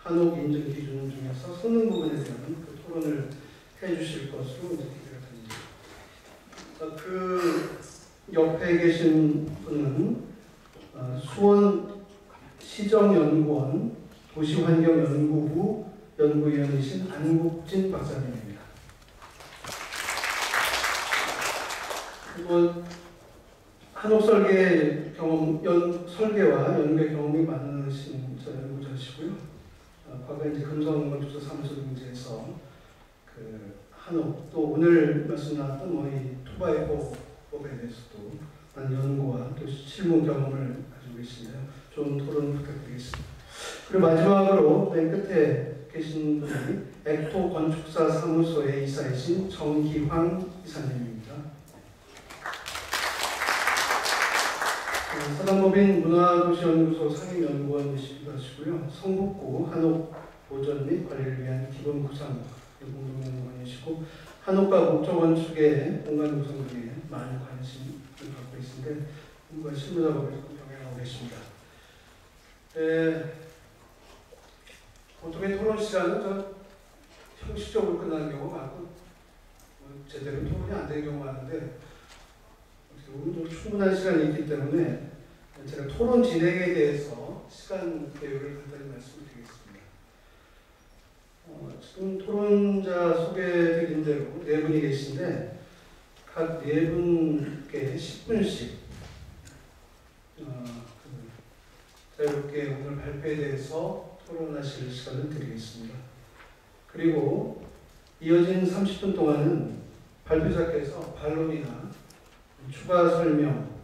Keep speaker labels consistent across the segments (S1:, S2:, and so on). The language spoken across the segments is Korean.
S1: 한옥 인증 기준 중에서 성능 부분에 대한 그 토론을 해주실 것으로 이제 기대가 됩니다. 그 옆에 계신 분은 수원 시정연구원 도시환경연구부 연구위원이신 안국진 박사님입니다. 그리고 한옥 설계 설계와 연구의 경험이 많으신 연구자시고요. 과거에 이제 금성건축사무소 등지에서 그 한옥 또 오늘 말씀 나왔던 이 투바이포법에 대해서도 많은 연구와 또 실무 경험을 가지고 계시네요. 좋은 토론 부탁드리겠습니다. 그리고 마지막으로 맨 끝에 계신 분이 엑토 건축사 사무소의 이사이신 정기황 이사님입니다. 사단법인 문화도시연구소 상임연구원이시기도 하시고요. 성북구 한옥 보전 및 관리를 위한 기본 구상 공동연구원이시고 한옥과 목조건축의 공간 구성 등에 많은 관심을 갖고 있는데 공부와 실무 작업을 병행하고 계십니다. 보통의 토론 시간은 형식적으로 끝나는 경우가 많고 제대로 토론이 안 되는 경우가 많은데 오늘 충분한 시간이 있기 때문에 제가 토론 진행에 대해서 시간 계획을 간단히 말씀드리겠습니다. 지금 토론자 소개드린 대로 네 분이 계신데 각 네 분께 10분씩 자유롭게 오늘 발표에 대해서 토론하실 시간을 드리겠습니다. 그리고 이어진 30분 동안은 발표자께서 반론이나 추가 설명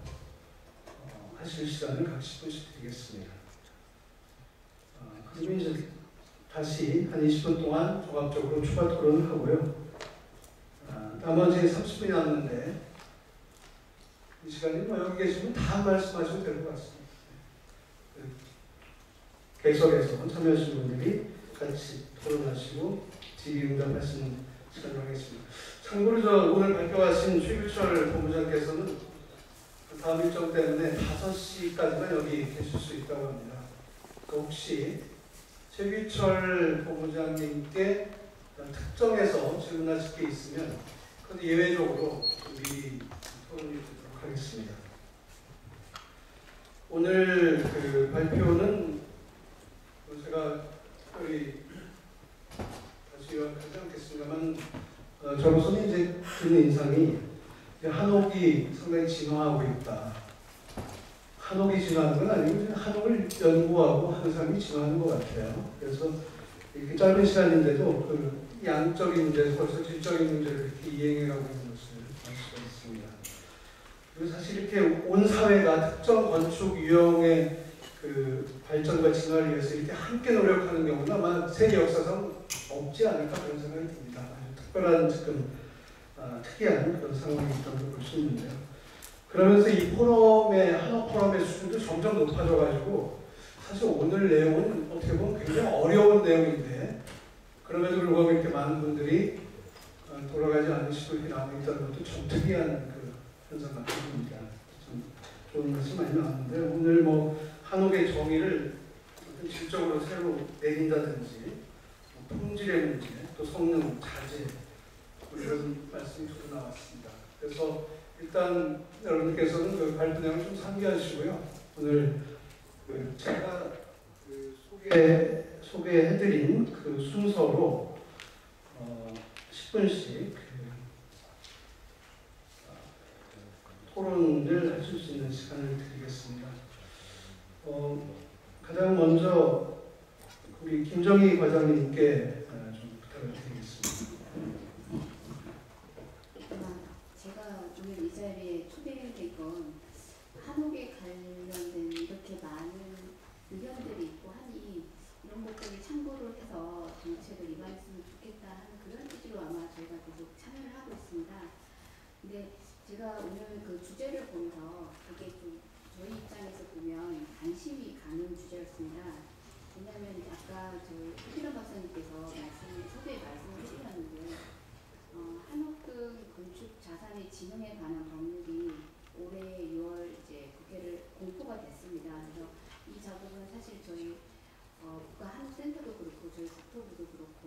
S1: 하실 시간을 각 10분씩 드리겠습니다. 그리고 이제 다시 한 20분 동안 종합적으로 추가 토론을 하고요. 나머지 30분이 남았는데 이 시간에 여기 계시면 다 말씀하셔도 될 것 같습니다. 객석에서 참여하신 분들이 같이 토론하시고 질의응답하시는 시간을 하겠습니다. 참고로 오늘 발표하신 최규철 본부장께서는 다음 일정 때문에 5시까지만 여기 계실 수 있다고 합니다. 혹시 최규철 본부장님께 특정해서 질문하실 게 있으면 그것도 예외적으로 미리 토론이 되도록 하겠습니다. 오늘 그 발표는 제가 특별히 다시 요약하지 않겠습니다만 저로서는 이제 드는 인상이 한옥이 상당히 진화하고 있다. 한옥이 진화하는 건 아니고 한옥을 연구하고 하는 사람이 진화하는 것 같아요. 그래서 이렇게 짧은 시간인데도 그 양적인 문제, 벌써 질적인 문제를 이렇게 이행해가고 있는 것을 알 수가 있습니다. 그리고 사실 이렇게 온 사회가 특정 건축 유형의 그 발전과 진화를 위해서 이렇게 함께 노력하는 경우는 아마 세계 역사상 없지 않을까 그런 생각이 듭니다. 아주 특별한 지금 특이한 그런 상황이 있다고 볼 수 있는데요. 그러면서 이 한옥 포럼의 수준도 점점 높아져가지고 사실 오늘 내용은 어떻게 보면 굉장히 어려운 내용인데 그럼에도 불구하고 이렇게 많은 분들이 돌아가지 않으시고 이렇게 나오고 있다는 것도 좀 특이한 그 현상 같은 겁니다. 좀 좋은 것이 많이 나왔는데 오늘 한옥의 정의를 질적으로 새로 내린다든지 품질의 문제, 또 성능, 자재 이런 말씀이 주로 나왔습니다. 그래서 일단 여러분께서는 그 발표 내용을 좀 상기하시고요. 오늘 제가 소개해드린 그 순서로 10분씩 토론을 하실 수 있는 시간을 드리겠습니다. 가장 먼저 우리 김정희 과장님께 좀 부탁을 드리겠습니다.
S2: 제가 오늘 이 자리에 초대된 건 한옥에 관련된 이렇게 많은 의견들이 있고 하니 이런 것들을 참고를 해서 정책을 입안했으면 좋겠다 하는 그런 취지로 아마 저희가 계속 참여를 하고 있습니다. 근데 제가 오늘 그 주제를 보면서 그게 좀 저희 입장에서 보면 관심이 가는 주제였습니다. 왜냐하면 아까 이기란 박사님께서 소개에 말씀을 해주셨는데 한옥 등 건축 자산의 진흥에 관한 법률이 올해 6월 이제 국회를 공포가 됐습니다. 그래서 이 작업은 사실 저희 국가한옥센터도 그렇고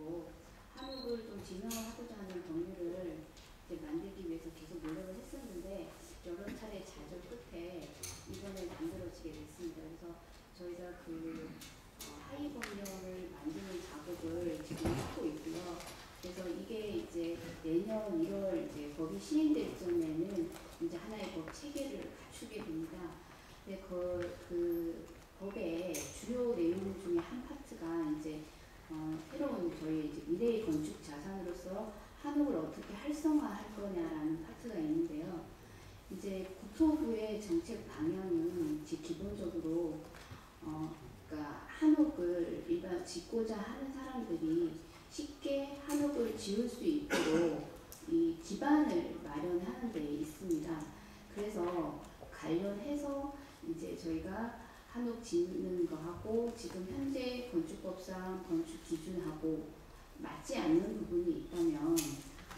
S2: 있고 한옥을 좀 진화하고자 하는 법률을 이제 만들기 위해서 계속 노력을 했었는데 여러 차례 좌절 끝에 이번에 만들어지게 됐습니다. 그래서 저희가 그 하위 법령을 만드는 작업을 지금 하고 있고요. 그래서 이게 이제 내년 1월 이제 법이 시행될 즈음에는 이제 하나의 법 체계를 갖추게 됩니다. 근데 그 법의 주요 내용 중에 한 파트가 이제 새로운 저희 이제 미래의 건축 자산으로서 한옥을 어떻게 활성화할 거냐라는 파트가 있는데요. 이제 국토부의 정책 방향은 기본적으로 그러니까 한옥을 일반 짓고자 하는 사람들이 쉽게 한옥을 지을 수 있도록 이 기반을 마련하는 데 있습니다. 그래서 관련해서 이제 저희가 한옥 짓는 거하고 지금 현재 건축법상 건축 기준하고 맞지 않는 부분이 있다면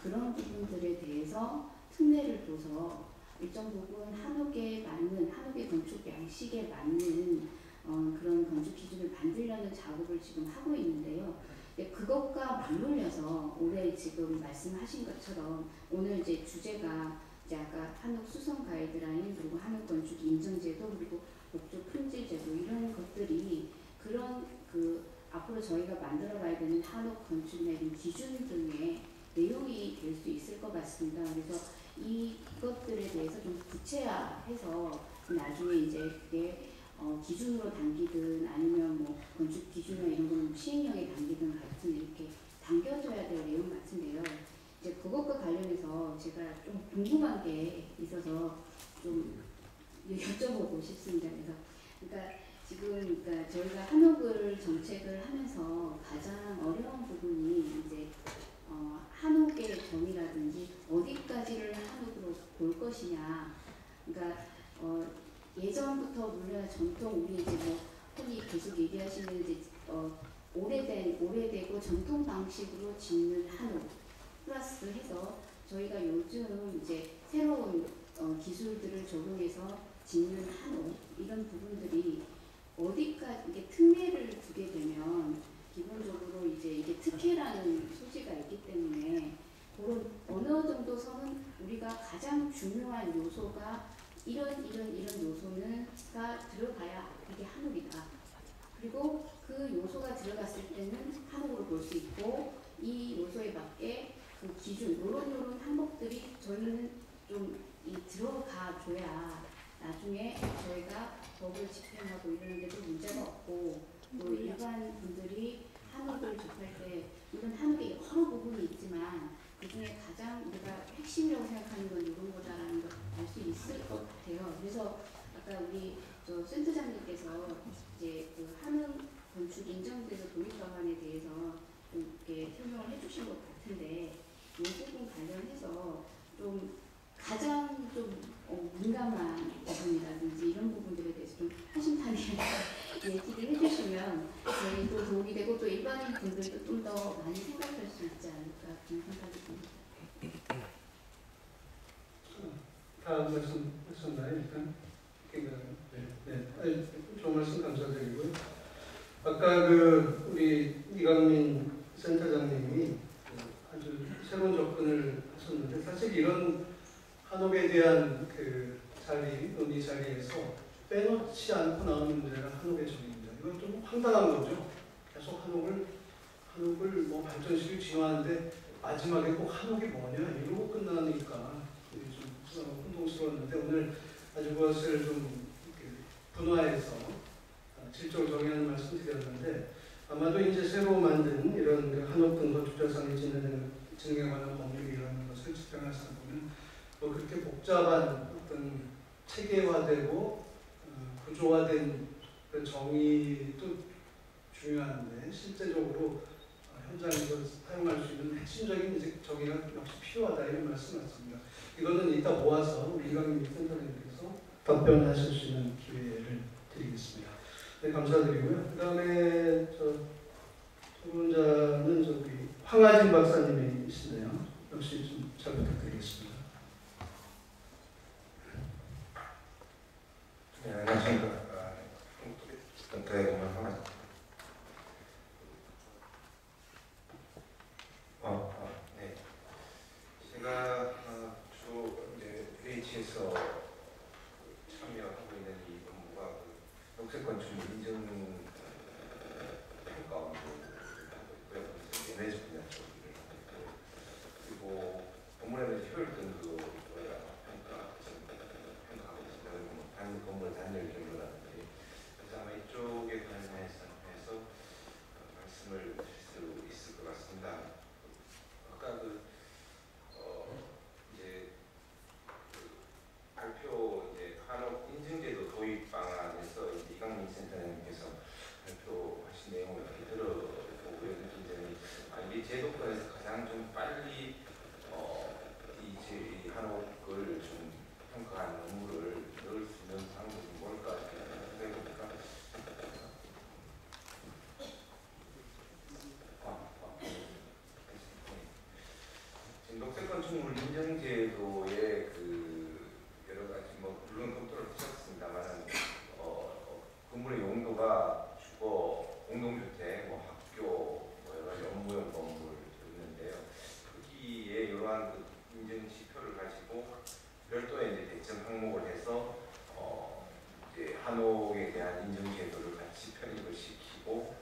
S2: 그런 부분들에 대해서 특례를 둬서 일정 부분 한옥에 맞는 한옥의 건축 양식에 맞는 그런 건축 기준을 만들려는 작업을 지금 하고 있는데요. 그것과 맞물려서 올해 지금 말씀하신 것처럼 오늘 이제 주제가 이제 아까 한옥 수성 가이드라인 그리고 한옥 건축 인증제도 그리고 목조 품질제도 이런 것들이 그런 그 앞으로 저희가 만들어가야 되는 한옥 건축 내린 기준 등의 내용이 될 수 있을 것 같습니다. 그래서 이것들에 대해서 좀 구체화해서 나중에 이제 그게 기준으로 담기든 아니면 뭐 건축 기준이나 이런 거는 시행령에 담기든 같은 이렇게 담겨져야 될 내용 같은데요. 이제 그것과 관련해서 제가 좀 궁금한 게 있어서 좀 여쭤보고 싶습니다. 그래서 그러니까 지금 그러니까 저희가 한옥을 정책을 하면서 가장 어려운 부분이 이제 한옥의 정의라든지 어디까지를 한옥으로 볼 것이냐. 그러니까 예전부터 물론 전통 우리 이제 뭐 흔히 계속 얘기하시는 이제 오래되고 전통 방식으로 짓는 한옥 플러스 해서 저희가 요즘 이제 새로운 기술들을 적용해서 짓는 한옥 이런 부분들이 어디까지 이게 특례를 두게 되면 기본적으로 이제 이게 특혜라는 소지가 있기 때문에 그런 어느 정도 선은 우리가 가장 중요한 요소가 이런 요소는가 들어가야 이게 한옥이다. 그리고 그 요소가 들어갔을 때는 한옥으로 볼 수 있고 이 요소에 맞게 그 기준 이런 항목들이 저희는 좀 들어가 줘야 나중에 저희가 법을 집행하고 이러는데도 문제가 없고 또 일반 분들이 한옥을 접할 때 물론 한옥에 여러 부분이 있지만 그 중에 가장 우리가 핵심이라고 생각하는 건 이런 거다라는 걸 알 수 있을 것 같아요. 그래서 아까 우리 센터장님께서 이제 그 한옥 건축 인정제도 도입 방안에 대해서 좀 이렇게 설명을 해주신 것 같은데 이 부분 관련해서 좀 가장 좀 민감한 부분이라든지 이런 부분들에 대해서 좀 허심탄회 얘기를 해주시면 저희도 도움이 되고 또 일반인 분들도 좀 더 많이 생각할 수 있지 않을까 그런 생각이 듭니다.
S1: 다 말씀하셨나요? 일단 네. 좋은 말씀 감사드리고요. 아까 그 우리 이강민 센터장님이 아주 새로운 접근을 하셨는데 사실 이런 한옥에 대한 그 논의 자리에서 빼놓지 않고 나오는 문제가 한옥의 정의입니다. 이건 좀 황당한 거죠. 계속 한옥을 뭐 발전시키고 진화하는데 마지막에 꼭 한옥이 뭐냐 이러고 끝나니까 좀 혼동스러웠는데 오늘 아주 그것을 좀 분화해서 질적으로 정의하는 말씀 드렸는데 아마도 이제 새로 만든 이런 한옥 근거 주자상에 진행에 관한 법률이라는 것을 집행하시다 보면 뭐 그렇게 복잡한 어떤 체계화되고 구조화된 그 정의도 중요한데 실제적으로 현장에서 사용할 수 있는 핵심적인 이제 정의가 역시 필요하다 이런 말씀 같습니다. 이거는 이따 모아서 우리 이강민 센터장님께서 답변하실 수 있는 기회를 드리겠습니다. 네, 감사드리고요. 그 다음에 토론자는 저기 황하진 박사님이신데요. 역시 좀 잘 부탁드리겠습니다.
S3: 네, 안녕하십니까. 센터의 공간 황하진. 에너지 분야 쪽 일을 하고 있고, 그리고 건물 에너지 효율 등급을 평가하고 있습니다. 뭐 건물 단열 경로라든지. 그래서 아마 이쪽에 관련해서 말씀을 드릴 수 있을 것 같습니다. 아까 이제 발표 이제 한옥 인증제도 도입 방안에서 이제 이강민 센터장님께서 발표하신 내용을 이렇게 들어보고요. 느낀 점이 이게 제도권에서 가장 좀 빨리 이 한옥을 좀 평가하는 업무를 넣을 수 있는 방법이 뭘까 생각해 보니까 지금 녹색 건축물 인증제도의 여러 가지 물론 검토를 하셨습니다만 건물의 용도가 주거, 공동주택, 학교, 여러 가지 업무용 건물 있는데요. 거기에 이러한 인증 지표를 가지고 별도의 이제 대점 항목을 해서 이제 한옥에 대한 인증 제도를 같이 편입을 시키고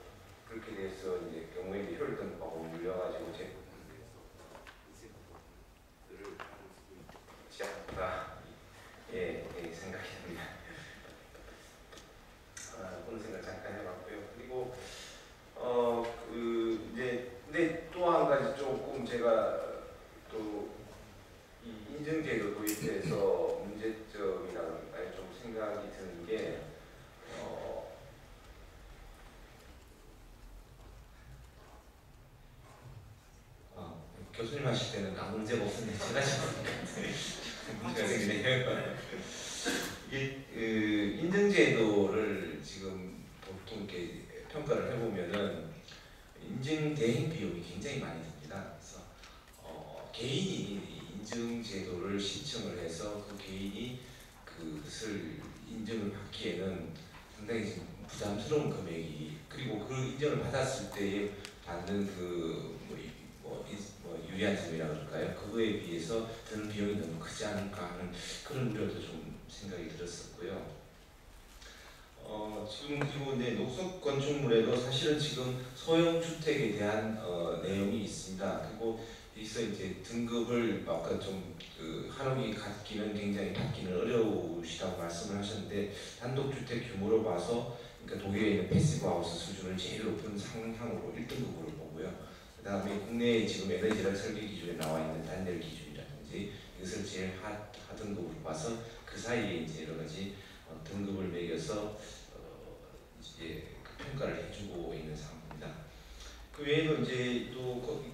S3: 그렇게 돼서 이제 경우에 이제 효율등급하고 물려가지고 제품을 내서 을 받을 수 있지 않을까 생각이 듭니다. 그런 생각 잠깐 해봤고요. 그리고 근데 또 한 가지 조금 제가 또 이 인증제도 도입돼서 문제점이라고 좀 생각이 드는 게 교수님 하실 때는 아무 문제가 없었는데 제가 지금 문제가 생기네요. 이게 인증제도를 지금 보통 이렇게 평가를 해보면은 인증 대행 비용이 굉장히 많이 듭니다. 그래서 개인이 인증제도를 신청을 해서 그 개인이 그것을 인증을 받기에는 상당히 지금 부담스러운 금액이, 그리고 그 인증을 받았을 때에 받는 유리한 점이라고 할까요? 그거에 비해서 드는 비용이 너무 크지 않을까 하는 그런 우려도 좀 생각이 들었었고요. 지금 그리고 이제 녹석 건축물에도 사실은 지금 소형 주택에 대한 내용이 있습니다. 그리고 여기서 이제 등급을 아까 좀 한옥이 갖기는 굉장히 받기는 어려우시다고 말씀을 하셨는데, 단독주택 규모로 봐서 그러니까 독일에 있는 패시브 하우스 수준을 제일 높은 상향으로 1등급으로 보고요. 그 다음에 국내에 지금 에너지랑 설계 기준에 나와 있는 단열 기준이라든지 이것을 제일 하등급으로 봐서 그 사이에 이제 여러 가지 등급을 매겨서 이제 평가를 해주고 있는 상황입니다. 그 외에도 이제 또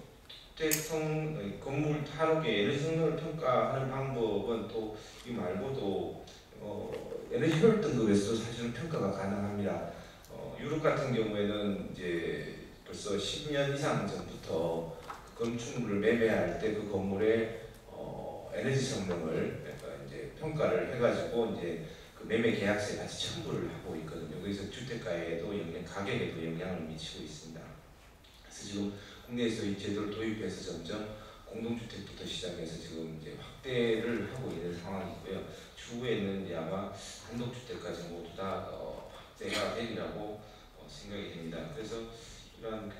S3: 주택성 건물 한옥의 에너지 성능을 평가하는 방법은 또 이 말고도 에너지 효율 등급에서도 사실은 평가가 가능합니다. 유럽 같은 경우에는 이제 벌써 10년 이상 전부터 그 건축물을 매매할 때 그 건물의 에너지 성능을 이제 평가를 해가지고 이제 그 매매 계약서에 같이 첨부를 하고 있거든요. 그래서 주택가에도 가격에도 영향을 미치고 있습니다. 그래서 지금 국내에서 이 제도를 도입해서 점점 공동주택부터 시작해서 지금 이제 확대를 하고 있는 상황이고요. 추후에는 이제 아마 단독주택까지 모두 다 확대가 되리라고 생각이 됩니다. 그래서 이러한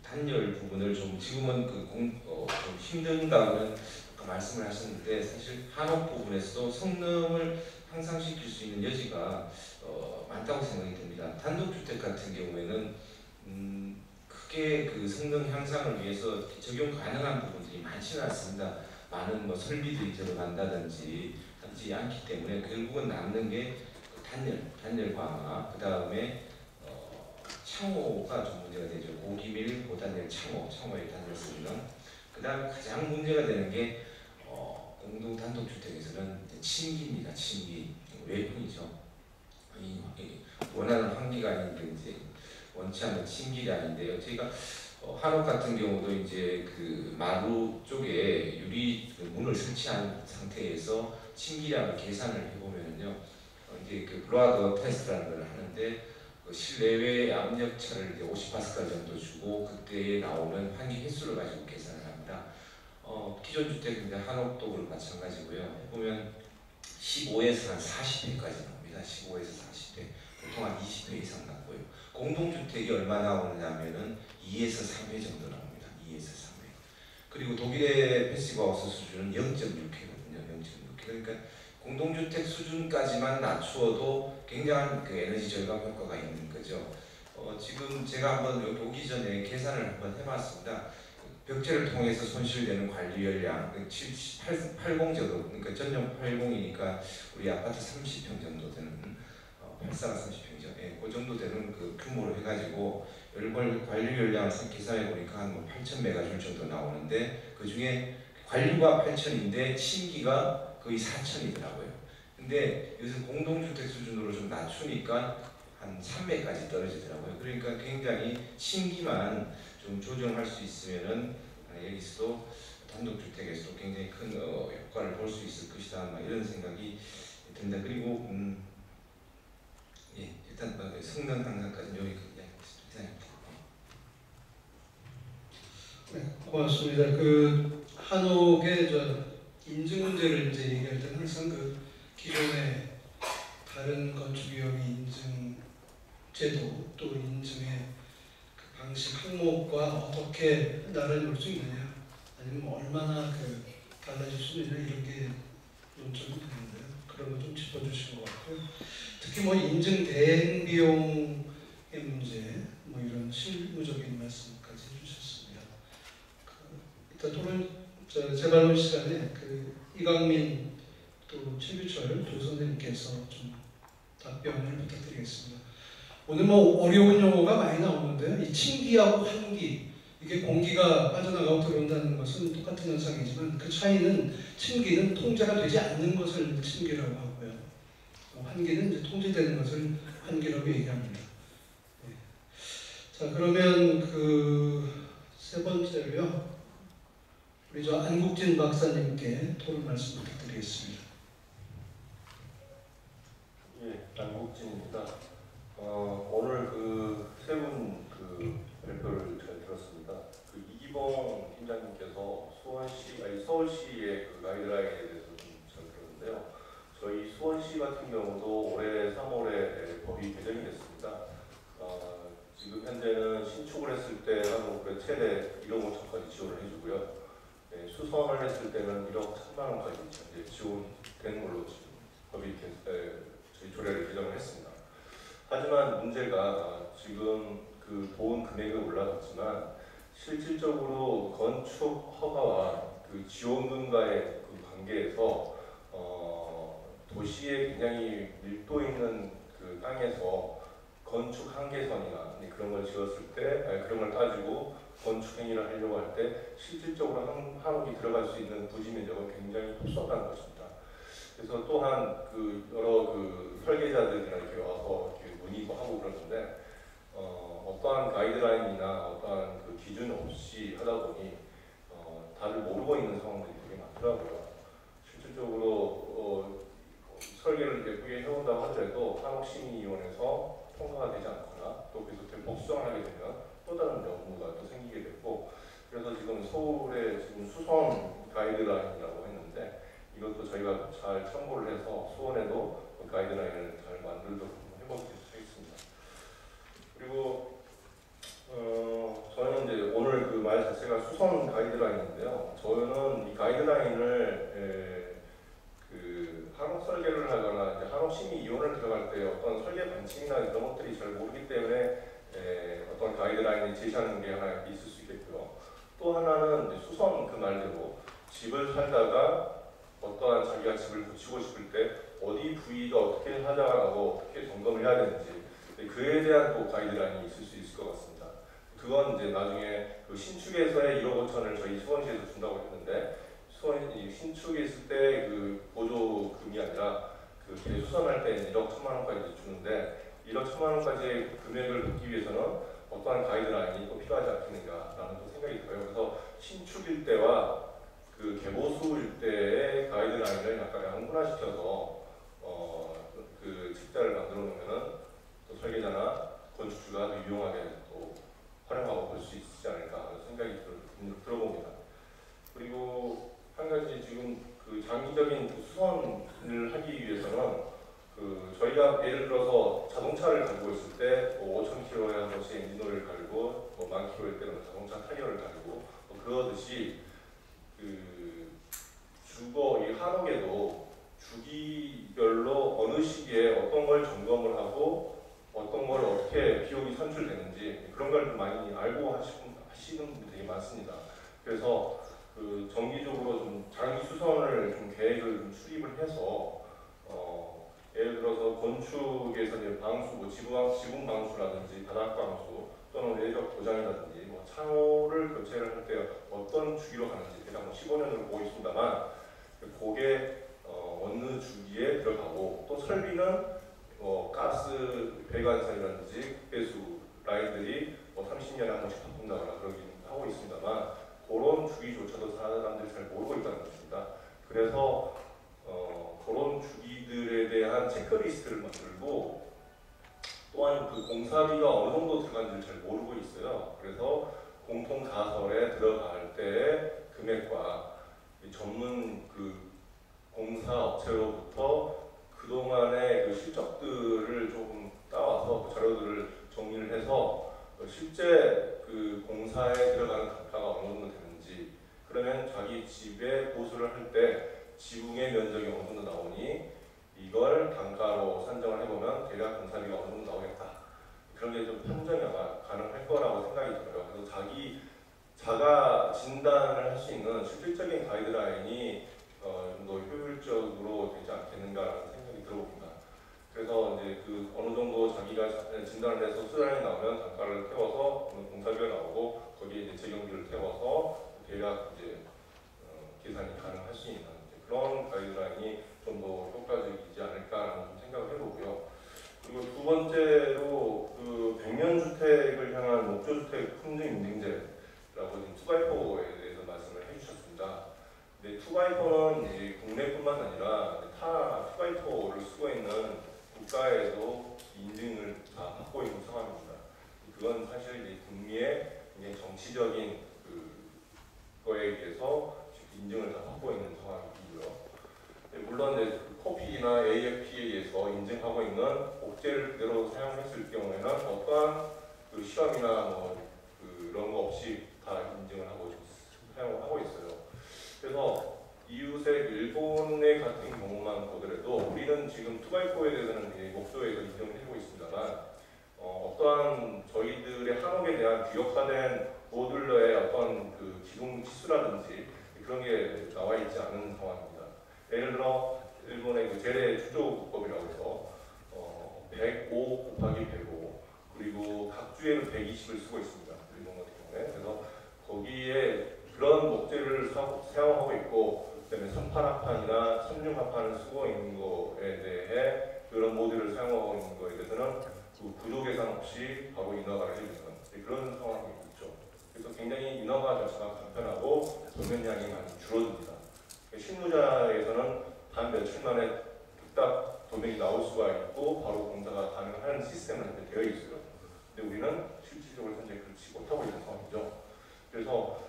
S3: 단열 부분을 좀 지금은 좀 힘든다는 말씀을 하셨는데, 사실 한옥 부분에서도 성능을 향상시킬 수 있는 여지가 많다고 생각이 듭니다. 단독주택 같은 경우에는 크게 그 성능 향상을 위해서 적용 가능한 부분들이 많지는 않습니다. 많은 설비들이 들어간다든지 하지 않기 때문에 결국은 남는 게 단열 강화, 그 다음에 창호가 좀 문제가 되죠. 고기밀, 고단열 창호의 단열 성능. 그 다음 가장 문제가 되는 게 공동 단독주택에서는 침기입니다. 침기, 외풍이죠. 원하는 환기가 아닌데 이제 원치 않는 침기가 아닌데요. 저희가 한옥 같은 경우도 이제 그 마루 쪽에 유리 문을 설치한 상태에서 침기량을 계산을 해보면요, 이제 그 블로아더 테스트라는 걸 하는데 실내외 압력차를 50파스칼 정도 주고 그때에 나오는 환기 횟수를 가지고 계산을 합니다. 기존 주택인데 한옥도 마찬가지고요. 해보면 15에서 한 40회까지 나옵니다. 15에서 40회, 보통 한 20회 이상 나고요. 공동주택이 얼마 나오느냐면은 2에서 3회 정도 나옵니다. 2에서 3회. 그리고 독일의 패시브 하우스 수준은 0.6회거든요. 0.6회. 그러니까 공동주택 수준까지만 낮추어도 굉장한 그 에너지 절감 효과가 있는 거죠. 지금 제가 한번 여기 오기 전에 계산을 한번 해봤습니다. 벽체를 통해서 손실되는 관리 연량 80제곱, 그러니까 전용 80이니까 우리 아파트 30평 정도 되는 84가 30평이죠. 예, 그 정도 되는 그 규모로 해가지고 열벌 관리 연량을 계산해 보니까 한 8,000메가줄 정도 나오는데 그 중에 관리가 8,000인데 침기가 거의 4,000이더라고요. 근데 여기서 공동주택 수준으로 좀 낮추니까 한 3배까지 떨어지더라고요. 그러니까 굉장히 침기만 좀 조정할 수 있으면은 여기서도 단독주택에서도 굉장히 큰 효과를 볼 수 있을 것이다. 이런 생각이 듭니다. 그리고 예, 일단 성능 향상까지 여기까지 이야기하겠습니다.
S1: 네, 고맙습니다. 그 한옥의 인증 문제를 이제 얘기할 때는 항상 그 기존의 다른 건축위원회 인증 제도 또 인증의 그 방식 항목과 어떻게 나를 볼 수 있느냐 아니면 얼마나 그 달라질 수 있느냐 이런 게 논점이 되는데요. 그런 거 좀 짚어주신 것 같고요. 특히 뭐 인증 대행 비용의 문제 뭐 이런 실무적인 말씀까지 해주셨습니다. 일단 토론 재발론 시간에 그 이강민 또 최규철 두 선생님께서 좀 답변을 부탁드리겠습니다. 오늘 뭐 어려운 용어가 많이 나오는데요. 이 침기하고 환기, 이게 공기가 빠져나가고 들어온다는 것은 똑같은 현상이지만 그 차이는 침기는 통제가 되지 않는 것을 침기라고 하고요. 환기는 이제 통제되는 것을 환기라고 얘기합니다. 네. 자, 그러면 그 세 번째로요. 우리 안국진 박사님께 토론 말씀 부탁드리겠습니다.
S4: 예, 안국진입니다. 오늘 그 세 분 그 발표를 잘 들었습니다. 그 이기봉 팀장님께서 서울시의 그 가이드라인에 대해서 좀 잘 들었는데요. 저희 수원시 같은 경우도 올해 3월에 법이 개정이 됐습니다. 지금 현재는 신축을 했을 때 한국에 최대 1억 5천까지 지원을 해주고요. 네, 수선을 했을 때는 1억 1천만 원까지 이제 지원되는 걸로 지금 법이 저희 조례를 개정을 했습니다. 하지만 문제가 지금 그 보험 금액이 올라갔지만 실질적으로 건축 허가와 그 지원금과의 그 관계에서 도시에 굉장히 밀도 있는 그 땅에서 건축 한계선이나 그런 걸 지었을 때 그런 걸 따지고 건축 행위를 하려고 할 때 실질적으로 한옥이 들어갈 수 있는 부지 면적은 굉장히 협소하다는 것입니다. 그래서 또한 그 여러 그 설계자들이나 이렇게 와서 이렇게 문의도 하고 그러는데 어떠한 가이드라인이나 어떠한 그 기준 없이 하다 보니 다들 모르고 있는 상황들이 되게 많더라고요. 실질적으로 설계를 예쁘게 해온다고 하더라도 한옥심의위원회에서 통과가 되지 않거나 또 그래서 대폭 수정을 하게 되면 또 다른 업무가 또 생기게 되고 그래서 지금 서울의 지금 수선 가이드라인이라고 했는데 이것도 저희가 잘 참고를 해서 수원에도 가이드라인을 잘 만들도록 해보도록 하겠습니다. 그리고 저는 이제 오늘 그 말 자체가 수선 가이드라인인데요. 저는 이 가이드라인을 그 한옥 설계를 하거나 이제 한옥 심의위원회를 들어갈 때 어떤 설계 반칙이나 이런 것들이 잘 모르기 때문에 어떤 가이드라인을 제시하는 게 하나 있을 수 있겠고요. 또 하나는 이제 수선 그 말대로 집을 살다가 어떠한 자기가 집을 고치고 싶을 때 어디 부위가 어떻게 하자고 어떻게 점검을 해야 되는지 그에 대한 또 가이드라인이 있을 수 있을 것 같습니다. 그건 이제 나중에 그 신축에서의 1억 5천을 저희 수원시에서 준다고 했는데 수원이 신축에 있을 때 그 보조금이 아니라 그 대수선할 때 1억 1천만 원까지 주는데 1억 1천만 원까지의 금액을 넣기 위해서는 어떠한 가이드라인이 또 필요하지 않겠는가라는 또 생각이 들어요. 그래서 신축 일대와 그 개보수 일대의 가이드라인을 약간 양분화시켜서 그 책자를 만들어 놓으면은 또 설계자나 건축주가 더 유용하게 또 활용하고 볼 수 있지 않을까 하는 생각이 들어봅니다. 그리고 한 가지 지금 그 장기적인 수선을 하기 위해서는 그 저희가 예를 들어서 자동차를 가지고 있을 때 5,000km의 때는 인도를 갈고 뭐 만키로일 때는 자동차 타이어를 갈고 뭐 그러듯이 그 주거 이 한옥에도 주기별로 어느 시기에 어떤 걸 점검을 하고 어떤 걸 어떻게 비용이 산출되는지 그런 걸 많이 알고 하시는 분들이 되게 많습니다. 그래서 그 정기적으로 좀 장기 수선을 좀 계획을 좀 수립을 해서 예를 들어서 건축에서 이제 방수, 뭐 지붕 방수라든지 바닥 방수 또는 외적 도장이라든지 뭐 창호를 교체를 할 때 어떤 주기로 가는지 대략 뭐 15년을 보고 있습니다만 그게 어느 주기에 들어가고 또 설비는 가스 배관선이라든지 배수 라인들이 뭐 30년에 한 번씩 바꾼다거나 그러긴 하고 있습니다만 그런 주기조차도 사람들이 잘 모르고 있다는 것입니다. 그래서 그런 주기들에 대한 체크리스트를 만들고 또한 그 공사비가 어느 정도 들어간지를 잘 모르고 있어요. 그래서 공통 가설에 들어갈 때 금액과 전문 그 공사 업체로부터 그동안의 그 실적들을 조금 따와서 그 자료들을 정리를 해서 실제 그 공사에 들어가는 단가가 어느 정도 되는지 그러면 자기 집에 보수를 할 때 지붕의 면적이 어느 정도 나오니 이걸 단가로 산정을 해보면 대략 공사비가 어느 정도 나오겠다. 그런 게 좀 판정이 가능할 거라고 생각이 들어요. 그래서 자가 진단을 할 수 있는 실질적인 가이드라인이 좀 더 효율적으로 되지 않겠는가라는 생각이 들어봅니다. 그래서 이제 그 어느 정도 자기가 진단을 해서 수량이 나오면 단가를 태워서 공사비가 나오고 거기에 이제 재경비를 태워서 대략 이제 계산이 가능할 수 있는 그런 가이드라인이 좀 더 효과적이지 않을까라는 생각을 해보고요. 그리고 두 번째로 그 100년 주택을 향한 목조주택 품질 인증제라고 지금 2x4에 대해서 말씀을 해주셨습니다. 근데 2x4는 국내뿐만 아니라 타 2x4를 쓰고 있는 국가에도 인증을 다 받고 있는 상황입니다. 그건 사실 이제 북미의 굉장히 정치적인 그거에 의해서 인증을 다 받고 있는 상황이고요. 물론 이제 코피나 AFP에 의해서 인증하고 있는 옥제를 그대로 사용했을 경우에는 어떠한 그 시험이나 뭐 그런 거 없이 다 인증을 하고 사용을 하고 있어요. 그래서 이웃의 일본의 같은 경우만 보더라도 우리는 지금 2x4에 대해서는 목조에서 인정을 해주고 있습니다만 어떠한 저희들의 한옥에 대한 규격화된 모듈러의 어떤 그 기둥 치수라든지 그런 게 나와 있지 않은 상황입니다. 예를 들어 일본의 그 제레 추조법이라고 해서 105 곱하기 105 그리고 각주에는 120을 쓰고 있습니다. 일본 같은 경우에. 그래서 거기에 그런 목재를 사용하고 있고 그다음에 38합판이나 36합판을 쓰고 있는 거에 대해 그런 모듈을 사용하고 있는 거에 대해서는 그 구조 계산 없이 바로 인허가를 해주는 그런 상황이 있죠. 그래서 굉장히 인허가 절차가 간편하고 도면량이 많이 줄어듭니다. 실무자에서는 단 며칠 만에 뚝딱 도면이 나올 수가 있고 바로 공사가 가능한 시스템은 되어 있어요. 근데 우리는 실질적으로 현재 그렇지 못하고 있는 상황이죠. 그래서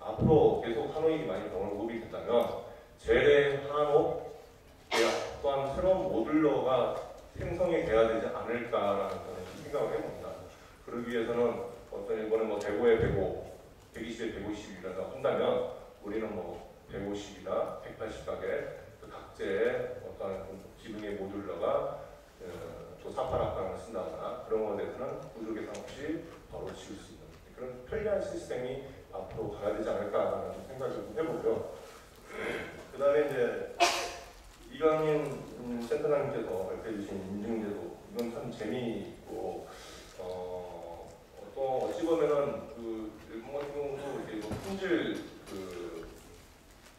S4: 앞으로 계속 한옥이 많이 언급이 된다면 재래 한옥 또한 새로운 모듈러가 생성이 돼야 되지 않을까라는 생각을 해봅니다. 그러기 위해서는 어떤 이번에 뭐 105에 105, 120에 150이라고 한다면 우리는 뭐 150이나 180가게 각재의 어떤 기둥의 모듈러가 또 38합판을 쓴다거나 그런 것에 대해서는 구조 계산 없이 바로 지을 수 있는 그런 편리한 시스템이 앞으로 가야 되지 않을까라는 생각을 좀 해보고요. 그 다음에 이제 이강인 센터장님께서 발표해주신 인증제도 이건 참 재미있고 또 어찌 보면은 그 일본 같은 경우도 이렇게 뭐 품질 그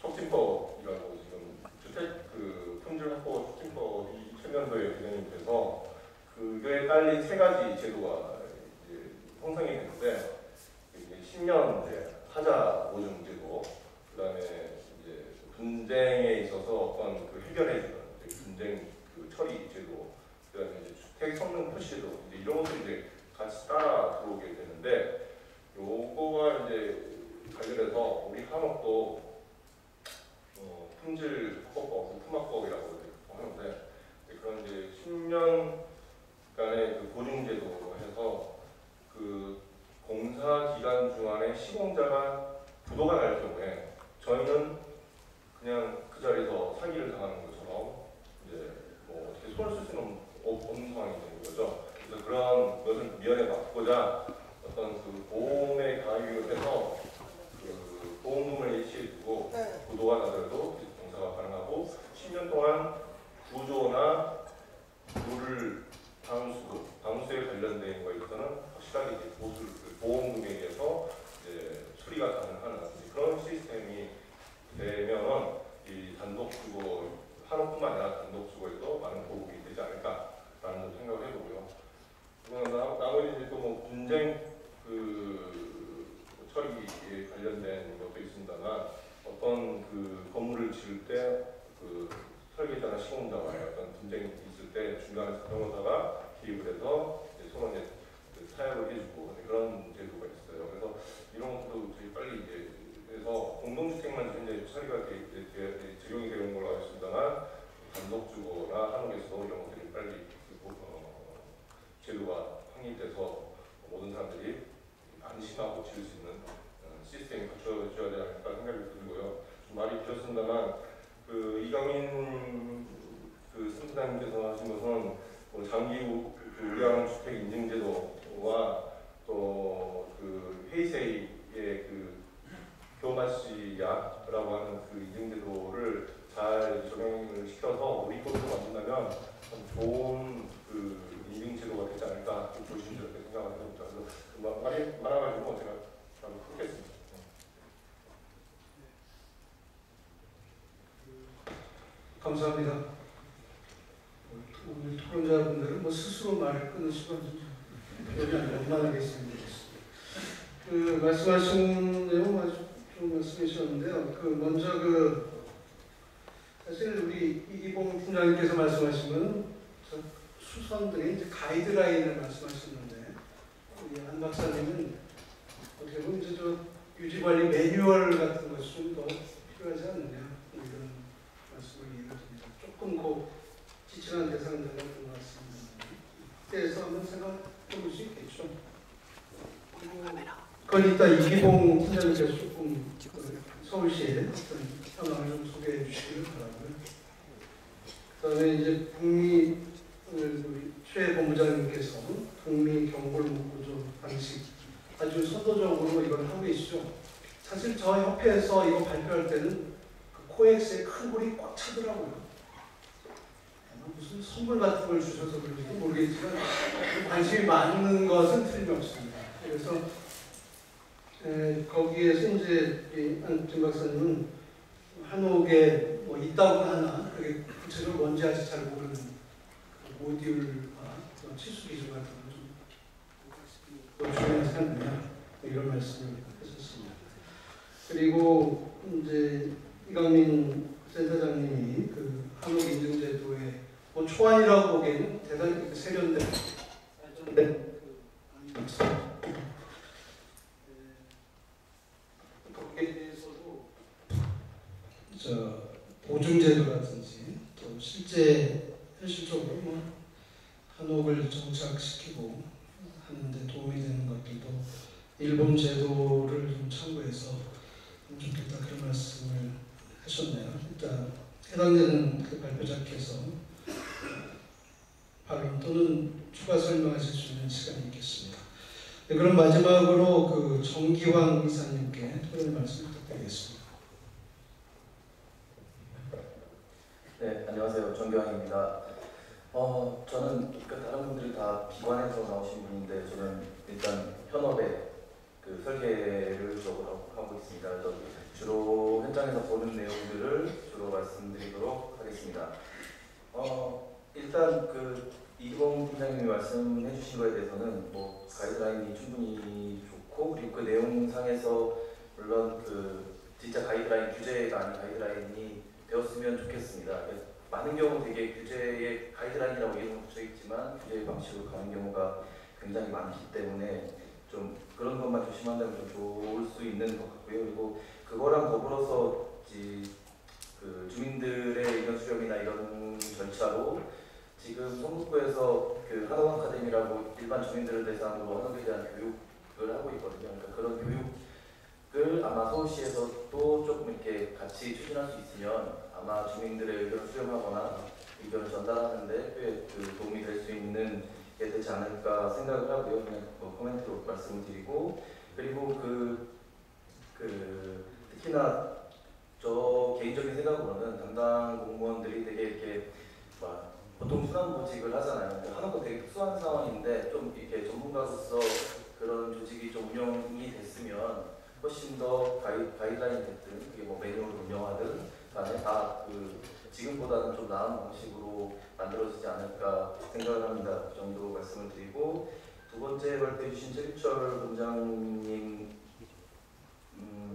S4: 촉진법이라고 지금 주택 그 품질 확보 촉진법이 2000년도에 개정이 돼서 그거에 딸린 3가지 제도가 이제 형성이 됐는데 10년 이제 하자 보증 제도, 그다음에 이제 분쟁에 있어서 어떤 그 해결해주는 분쟁 그 처리 제도, 그다음에 이제 주택 성능 표시 제도 이제 이런 것들이 시공자가 부도가 날 경우에 저희는 그냥 그 자리에서 사기를 당하는 것처럼 이제 뭐 어떻게 손을 쓸 수는 없는 상황이 되는 거죠. 그래서 그런 것을 미연에 막고자 어떤 그 보험에 가입을 해서 그 보험금을 예치해두고 부도가 나더라도 계속 공사가 가능하고 10년 동안 구조나 물을 방수에 관련된 거에 있어서는 확실하게 이제 보험금에 의해서 이제 수리가 가능한 그런 시스템이 되면은 이 단독주거 한옥뿐만 아니라 단독주거에도 많은 도움이 되지 않을까라는 생각을 해보고요. 나머지 이제 또 뭐 분쟁 처리에 관련된 것도 있습니다만 어떤 그 건물을 지을 때 그 설계자나 시공자와의 어떤 분쟁이 있을 때 중간에 변호사가 개입을 해서 서로 타협을 해주고 그런 제도가 있어요. 그래서 이런 것도 저희 빨리 이제 그래서 공동주택만 현재 처리가 적용이 되는 걸로 알고 있습니다만 단독주거나 한옥에서도 이런 것들이 빨리 제도가 확립돼서 모든 사람들이 안심하고 지을 수 있는 시스템이 갖춰져야 되지 않을까 생각이 들고요. 좀 말이 길었습니다만 그 이강민 그 선생님께서 하신 것은 뭐 장기 우량 주택 인증제도와 또 그 헤이세이의 그 교마시야라고 하는 그 인증제도를 잘 적용을 시켜서 우리 것으로 만든다면 참 좋은 그 인증제도가 되지 않을까 조심스럽게 생각을 해봅니다. 그래서 말이 많아가지고 제가 좀 끊겠습니다.
S1: 감사합니다. 오늘 토론자분들은 뭐 스스로 말을 끊으시고 원만하겠습니다. 그 말씀하신 내용 아주 좋은 말씀이셨는데요. 그 먼저 그 사실 우리 이기봉 팀장님께서 말씀하신 건 수선 등의 이제 가이드라인을 말씀하셨는데 우리 한 박사님은 어떻게 보면 이제 저 유지관리 매뉴얼 같은 것이 좀 더 필요하지 않느냐 이런 말씀을 이해합니다. 조금 그 지출한 대상은 되는 것 같습니다. 그래서 한번 생각해볼 수 있겠죠. 그건 이따 이기봉 팀장님께서 조금 서울시에 어떤 현황을 좀 소개해 주시길 바라고요. 그다음에 이제 북미 우리 최 본부장님께서 북미 경골목구조 방식 아주 선도적으로 이걸 하고 계시죠. 사실 저 협회에서 이거 발표할 때는 그 코엑스에 큰 볼이 꽉 차더라고요. 무슨 선물 같은 걸 주셔서 그런지 모르겠지만 관심이 많은 것은 틀림없습니다. 그래서 거기에서 이제 김 박사님은 한옥에 뭐 있다고 하나 그게 구체적으로 뭔지 아직 잘 모르는 그 모듈과 치수 기준 같은 걸 좀 중요하지 않느냐 이런 말씀을 하셨습니다. 그리고 이제 이강민 센터장님이 그 한옥 인증제도의 뭐 초안이라고 보기에는 대단히 세련된 거기에 대해서도 보증제도라든지 또 실제 현실적으로 뭐 한옥을 정착시키고 하는데 도움이 되는 것들도 일본 제도를 좀 참고해서 좋겠다 그런 말씀을 하셨네요. 일단 해당되는 그 발표자께서 발언 또는 추가 설명하실 수 있는 시간이 있겠습니다. 네, 그럼 마지막으로 그 정기환 이사님께 토론 말씀 부탁드리겠습니다.
S5: 네, 안녕하세요. 정기환입니다. 저는 다른 분들이 다 기관에서 나오신 분인데 저는 일단 현업의 그 설계를 주로 하고 있습니다. 그래서 주로 현장에서 보는 내용들을 주로 말씀드리도록 하겠습니다. 일단 그 이기봉 팀장님이 말씀해 주신 거에 대해서는 뭐 가이드라인이 충분히 좋고 그리고 그 내용상에서 물론 그 진짜 가이드라인 규제가 아닌 가이드라인이 되었으면 좋겠습니다. 많은 경우 되게 규제의 가이드라인이라고 이름을 붙여 있지만 규제의 방식으로 가는 경우가 굉장히 많기 때문에 좀 그런 것만 조심한다면 좀 좋을 수 있는 것 같고요. 그리고 그거랑 더불어서 그 주민들의 의견 수렴이나 이런 절차로 지금 성북구에서 그 한옥 아카데미라고 일반 주민들을 대상으로 한옥에 대한 교육을 하고 있거든요. 그러니까 그런 교육 같이 추진할 수 있으면 아마 주민들의 의견을 수렴하거나 의견을 전달하는데 꽤 도움이 될 수 있는 게 되지 않을까 생각을 하고요. 그냥 코멘트로 말씀을 드리고, 그리고 특히나 저 개인적인 생각으로는 담당 공무원들이 되게 이렇게 보통 순환보직을 하잖아요. 하는 거 되게 특수한 상황인데 좀 이렇게 전문가로서 그런 조직이 좀 운영이 됐으면 훨씬 더 가이드라인이 됐든 그게 뭐 매뉴얼을 운영하든 간에 다 지금보다는 좀 나은 방식으로 만들어지지 않을까 생각을 합니다. 그 정도 말씀을 드리고, 두 번째 발표해 주신 최규철 본장님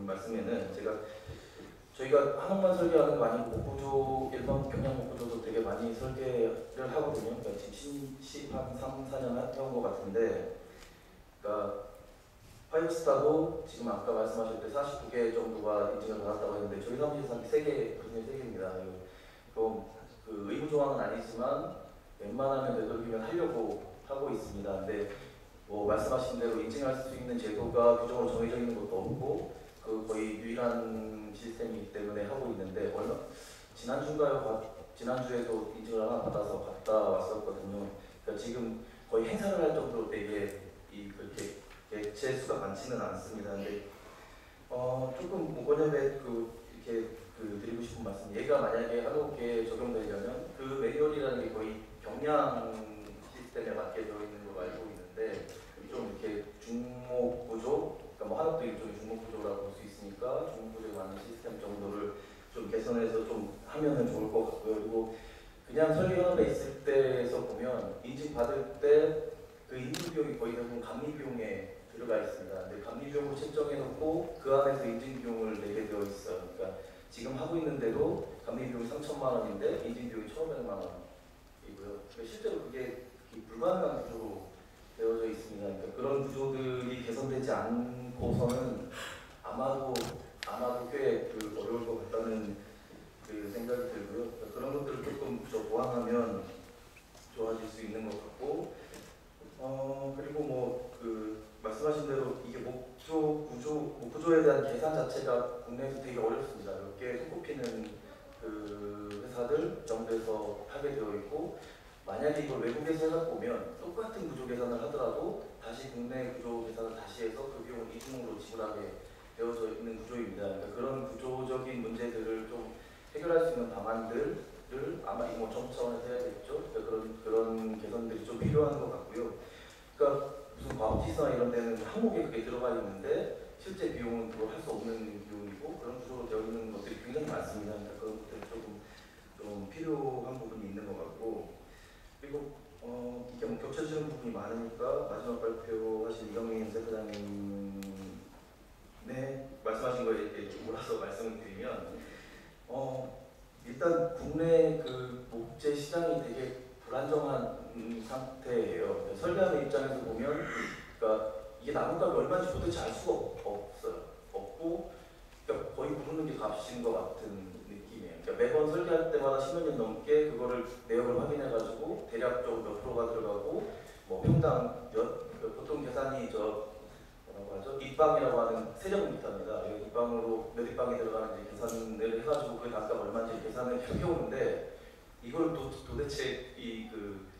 S5: 말씀에는 저희가 한옥만 설계하는 거 아니고 목구조, 일반 경량 목구조도 되게 많이 설계를 하거든요. 그러니까 지금 한 3, 4년 해온 것 같은데, 그러니까 5스타도 지금 아까 말씀하실 때 49개 정도가 인증을 받았다고 했는데 저희 사무실에서 3개, 그중에 3개입니다. 그 의무 조항은 아니지만 웬만하면 되도록이면 하려고 하고 있습니다. 근데 뭐 말씀하신 대로 인증할 수 있는 제도가 규정으로 정해져 있는 것도 없고 거의 유일한 시스템이기 때문에 하고 있는데 지난주에도 인증을 하나 받아서 갔다 왔었거든요. 그러니까 지금 거의 행사를 할 정도로 되게 그렇게 개체 수가 많지는 않습니다. 근데 조금 모건협에 이렇게 드리고 싶은 말씀, 얘가 만약에 한국에 적용되려면 그 매뉴얼이라는 게 거의 경량 시스템에 맞게 되어 있는 걸로 알고 있는데 좀 이렇게 중목 구조, 그러니까 뭐 한국도 일종의 중목 구조라고 볼 수 있으니까 중목 구조에 맞는 시스템 정도를 좀 개선해서 좀 하면은 좋을 것 같고요. 그리고 그냥 설계현업에 있을 때에서 보면 인증 받을 때 그 인증 비용이 거의 대부분 감리 비용에 들어가 있습니다. 근데 감리 비용을 책정해 놓고 그 안에서 인증 비용을 내게 되어 있어요. 그러니까 지금 하고 있는데도 감리 비용이 3,000만 원인데 인증 비용이 1,500만 원이고요. 실제로 그게 불가능한 구조로 되어져 있습니다. 그러니까 그런 구조들이 개선되지 않고서는 아마도 꽤 어려울 것 같다는 생각이 들고요. 그러니까 그런 것들을 조금 보완하면 좋아질 수 있는 것 같고, 그리고 뭐 말씀하신 대로 이게 목구조에 대한 계산 자체가 국내에서 되게 어렵습니다. 몇 개 손꼽히는 회사들 정도에서 하게 되어 있고, 만약에 이걸 외국에서 해서 보면 똑같은 구조 계산을 하더라도 다시 국내 구조 계산을 다시 해서 그 비용을 이중으로 지불하게 되어져 있는 구조입니다. 그러니까 그런 구조적인 문제들을 좀 해결할 수 있는 방안들을 아마 뭐 정부 차원에서 해야겠죠. 그러니까 그런 개선들이 좀 필요한 것 같고요. 그러니까 무슨 과학지수나 이런 데는 항목에 그게 들어가 있는데 실제 비용은 그걸 할 수 없는 비용이고 그런 구조로 되어 있는 것들이 굉장히 많습니다. 그러니까 그런 것들이 좀 필요한 부분이 있는 것 같고, 그리고 이게 뭐 겹쳐지는 부분이 많으니까 마지막 발표하신 이경민 센터장님의 말씀하신 거에 이렇게 몰아서 말씀을 드리면, 일단 국내 목재 시장이 되게 불안정한 상태예요. 설계하는 입장에서 보면, 그러니까 이게 나무값이 얼마인지 도대체 알 수가 없고, 그러니까 거의 부르는 게 값인 것 같은 느낌이에요. 그러니까 매번 설계할 때마다 10여 년 넘게 그거를 내역을 확인해가지고 대략적으로 몇 프로가 들어가고, 뭐 평당 보통 계산이 입방이라고 하는 세제곱미터입니다. 입방으로 몇 입방이 들어가는지 계산을 해가지고 그 단가가 얼마인지 계산을 해오는데 이걸 도대체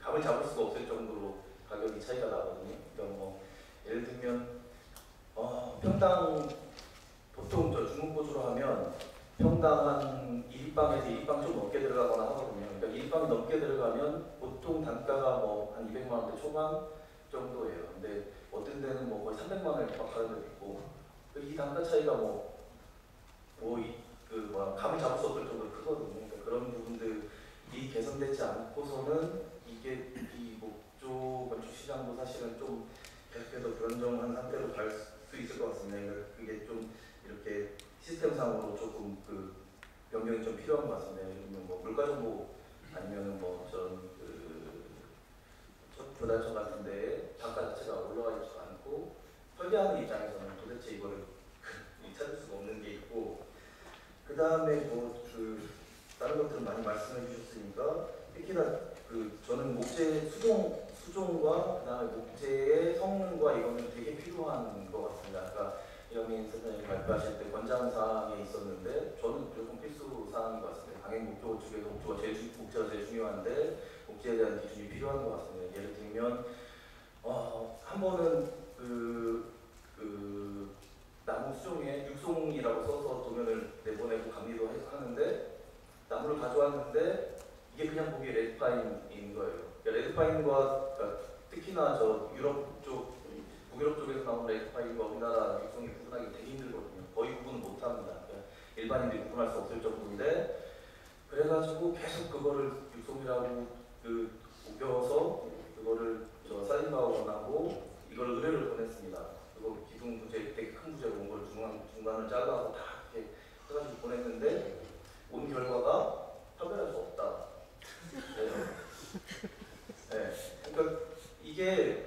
S5: 감을 잡을 수가 없을 정도로 가격이 차이가 나거든요. 그러니까 뭐 예를 들면 평당 보통 중국보수로 하면 평당 한 1입방에서 2입방 좀 넘게 들어가거나 하거든요. 그러니까 2입방이 넘게 들어가면 보통 단가가 뭐 한 200만 원대 초반 정도예요. 근데 어떤 데는 뭐 거의 300만 원을 박하는 데도 있고, 이 단가 차이가 감을 잡을 수 없을 정도로 크거든요. 그러니까 그런 부분들이 개선되지 않고서는 이게 이 목조 건축 시장도 사실은 좀 계속해서 불안정한 상태로 갈 수 있을 것 같습니다. 그러니까 그게 좀 이렇게 시스템상으로 조금 변경이 좀 필요한 것 같습니다. 예를 들면 뭐 물가 정보 아니면은 뭐 조달청 같은 데에 단가 자체가 올라가 있지도 않고, 설계하는 입장에서는 도대체 이거를 찾을 수가 없는 게 있고, 그 다음에 다른 것들은 많이 말씀해 주셨으니까, 특히나 저는 목재 수종과 그 다음에 목재의 성능과 이거는 되게 필요한 것 같습니다. 아까 이영민 선생님이 발표하실 때 권장사항에 있었는데 저는 사항인 것 같습니다. 강행 목표 쪽에서 목표가 제일 중요한데 목표에 대한 기준이 필요한 것 같습니다. 예를 들면 한 번은 나무 수종에 육송이라고 써서 도면을 내보내고 감리도 하는데 나무를 가져왔는데 이게 그냥 보기에 레드파인인 거예요. 그러니까 레드파인과 특히나 저 유럽 쪽, 북유럽 쪽에서 나온 레드파인과 우리나라 육송이 구분하기 되게 힘들거든요. 거의 구분을 못합니다. 그러니까 일반인들이 구분할 수 없을 정도인데 그래가지고 계속 그거를 육송이라고 우겨서 그거를 저 사진가하고 이걸 의뢰를 보냈습니다. 그거 기둥 부재 되게 큰 부재로 온 걸 중간을 잘라서 다 이렇게 해가지고 보냈는데 온 결과가 판별할 수 없다. 네. 그러니까 이게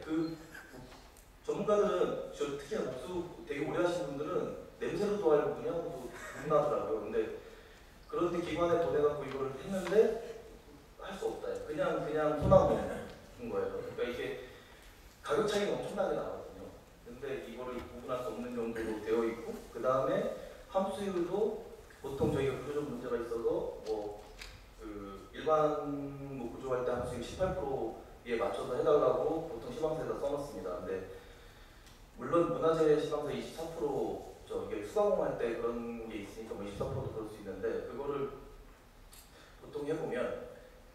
S5: 전문가들은 특히나 목수 되게 오래 하신 분들은 냄새로도 알고 그냥도 구분하더라고요. 근데 그런데 기관에 보내갖고 이걸 했는데 할 수 없다. 그냥 소나무인 거예요. 그러니까 이게 가격 차이가 엄청나게 나거든요. 근데 이거를 구분할 수 없는 정도로 되어 있고 그 다음에 함수율도 보통 저희가 구조적 문제가 있어서 일반 구조할 때 함수율 18%에 맞춰서 해달라고 보통 시방서에다 써놨습니다. 근데 물론 문화재 시방서 24% 이게 수가공할 때 그런 게 있으니까 뭐 24%도 그럴 수 있는데 그거를 보통 해보면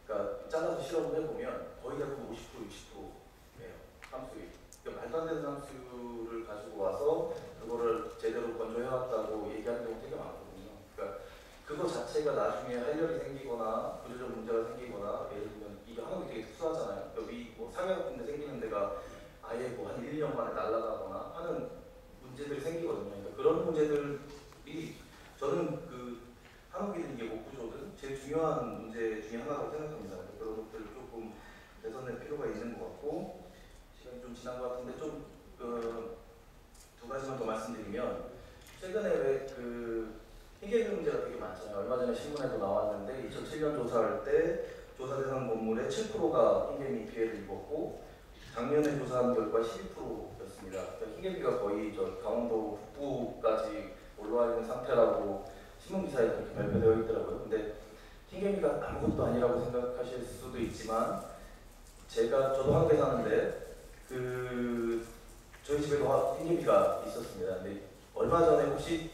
S5: 그러니까 잘라서 실험을 해보면 거의 대부분 50% 60%예요. 함수율. 그러니까 말도 안 되는 함수를 가지고 와서 그거를 제대로 건조해왔다고 얘기하는 경우 되게 많거든요. 그러니까 그거 자체가 나중에 활력이 생기거나 구조적 문제가 생기거나 예를 들면 이게 한국이 되게 특수하잖아요. 여기 뭐 상해 같은 데 생기는 데가 아예 뭐 한 1년 만에 날아가거나 하는 문제들이 생기거든요. 그러니까 그런 문제들이 저는 한국이든 이게 목구조든 제일 중요한 문제 중에 하나라고 생각합니다. 그러니까 그런 것들을 조금 개선할 필요가 있는 것 같고 시간이 좀 지난 것 같은데 좀 두 가지만 더 말씀드리면 최근에 왜 흰개비 문제가 되게 많잖아요. 얼마 전에 신문에도 나왔는데 2007년 조사할 때 조사 대상 건물의 7%가 흰개비 피해를 입었고 작년에 조사한 결과 12%였습니다. 그러니까 흰개비가 거의 저 강원도 북부까지 올라와 있는 상태라고 신문 기사에 그렇게 발표되어 있더라고요. 근데 흰개비가 아무것도 아니라고 생각하실 수도 있지만 저도 한국에 사는데 저희 집에도 흰개비가 있었습니다. 근데 얼마 전에 혹시